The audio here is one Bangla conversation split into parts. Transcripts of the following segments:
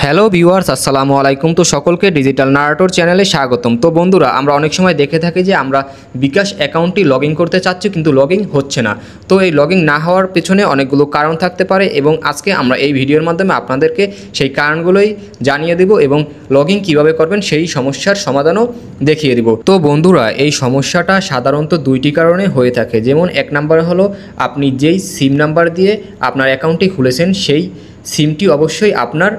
হ্যালো ভিউয়ার্স, আসসালামু আলাইকুম। তো সকলকে ডিজিটাল নারেটর চ্যানেলে স্বাগতম। তো বন্ধুরা, আমরা অনেক সময় দেখে থাকি যে আমরা বিকাশ অ্যাকাউন্টটি লগ ইন করতে চাচ্ছি কিন্তু লগ ইন হচ্ছে না। তো এই লগ ইন না হওয়ার পেছনে অনেকগুলো কারণ থাকতে পারে এবং আজকে আমরা এই ভিডিওর মাধ্যমে আপনাদেরকে সেই কারণগুলোই জানিয়ে দেব এবং লগ ইন কীভাবে করবেন সেই সমস্যার সমাধানও দেখিয়ে দেব। তো বন্ধুরা, এই সমস্যাটা সাধারণত দুইটি কারণে হয়ে থাকে। যেমন এক নম্বরে হলো আপনি যেই সিম নাম্বার দিয়ে আপনার অ্যাকাউন্টটি খুলেছেন সেই সিমটি অবশ্যই আপনার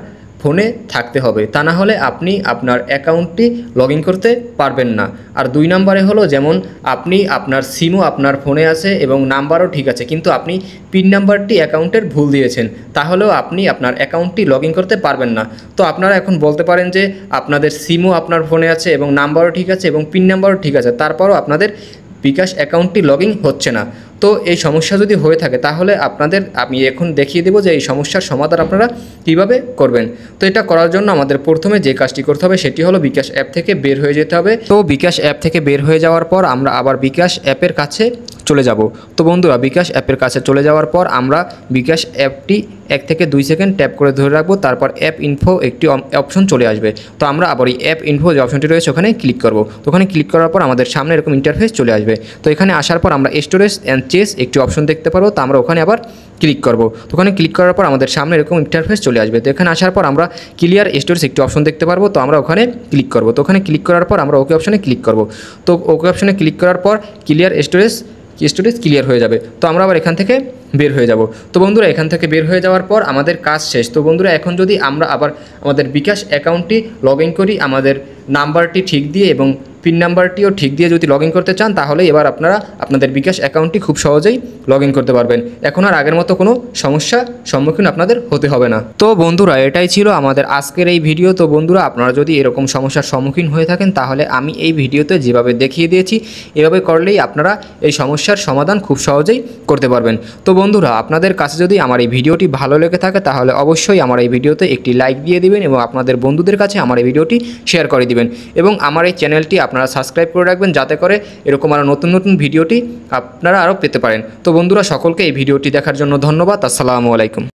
ফোনে থাকতে হবে, তা না হলে আপনি আপনার অ্যাকাউন্টটি লগ ইন করতে পারবেন না। আর দুই নম্বরে হলো যেমন আপনি আপনার সিমও আপনার ফোনে আছে এবং নাম্বারও ঠিক আছে, কিন্তু আপনি পিন নাম্বারটি অ্যাকাউন্টের ভুল দিয়েছেন, তাহলেও আপনি আপনার অ্যাকাউন্টটি লগ ইন করতে পারবেন না। তো আপনারা এখন বলতে পারেন যে আপনাদের সিমও আপনার ফোনে আছে এবং নাম্বারও ঠিক আছে এবং পিন নাম্বারও ঠিক আছে, তারপরও আপনাদের বিকাশ অ্যাকাউন্টটি লগ ইন হচ্ছে না। তো এই সমস্যা যদি হয়ে থাকে তাহলে আমি এখন দেখিয়ে দেবো যে এই সমস্যার সমাধান আপনারা কীভাবে করবেন। তো এটা করার জন্য আমাদের প্রথমে যে কাজটি করতে হবে সেটি হলো বিকাশ অ্যাপ থেকে বের হয়ে যেতে হবে। তো বিকাশ অ্যাপ থেকে বের হয়ে যাওয়ার পর আমরা আবার বিকাশ অ্যাপের কাছে চলে যাব। তো বন্ধুরা, বিকাশ অ্যাপের কাছে চলে যাওয়ার পর আমরা বিকাশ অ্যাপটি 1 থেকে 2 সেকেন্ড ট্যাপ করে ধরে রাখবো, তারপর অ্যাপ ইনফো একটি অপশন চলে আসবে। তো আমরা আবার এই অ্যাপ ইনফো যে অপশনটি রয়েছে ওখানে ক্লিক করব। তো ওখানে ক্লিক করার পর আমাদের সামনে এরকম ইন্টারফেস চলে আসবে। তো এখানে আসার পর আমরা স্টোরেজ অ্যান্ড চেস একটি অপশন দেখতে পারবো, তো আমরা ওখানে আবার ক্লিক করব। তো ওখানে ক্লিক করার পর আমাদের সামনে এরকম ইন্টারফেস চলে আসবে। তো এখানে আসার পর আমরা ক্লিয়ার স্টোরেজ একটি অপশন দেখতে পারবো, তো আমরা ওখানে ক্লিক করব। তো ওখানে ক্লিক করার পর আমরা ওকে অপশনে ক্লিক করব। তো ওকে অপশনে ক্লিক করার পর ক্লিয়ার স্টোরেজ ক্লিয়ার হয়ে যাবে। তো আমরা আবার এখান থেকে বের হয়ে যাব। তো বন্ধুরা, এখান থেকে বের হয়ে যাওয়ার পর আমাদের কাজ শেষ। তো বন্ধুরা, এখন যদি আমরা আবার আমাদের বিকাশ অ্যাকাউন্টটি লগ ইন করি আমাদের নাম্বারটি ঠিক দিয়ে এবং পিন নাম্বারটিও ঠিক দিয়ে যদি লগ ইন করতে চান, তাহলে এবার আপনারা আপনাদের বিকাশ অ্যাকাউন্টটি খুব সহজেই লগ ইন করতে পারবেন। এখন আর আগের মতো কোনো সমস্যার সম্মুখীন আপনাদের হতে হবে না। তো বন্ধুরা, এটাই ছিল আমাদের আজকের এই ভিডিও। তো বন্ধুরা, আপনারা যদি এরকম সমস্যার সম্মুখীন হয়ে থাকেন তাহলে আমি এই ভিডিওতে যেভাবে দেখিয়ে দিয়েছি এভাবে করলেই আপনারা এই সমস্যার সমাধান খুব সহজেই করতে পারবেন। তো বন্ধুরা, আপনাদের কাছে যদি আমার এই ভিডিওটি ভালো লেগে থাকে তাহলে অবশ্যই আমার এই ভিডিওতে একটি লাইক দিয়ে দিবেন এবং আপনাদের বন্ধুদের কাছে আমার এই ভিডিওটি শেয়ার করে দিবেন এবং আমার এই চ্যানেলটি আপনারা সাবস্ক্রাইব করে রাখবেন যাতে করে এরকম আরও নতুন নতুন ভিডিওটি আপনারা আরও পেতে পারেন। তো বন্ধুরা, সকলকে এই ভিডিওটি দেখার জন্য ধন্যবাদ। আসসালামু আলাইকুম।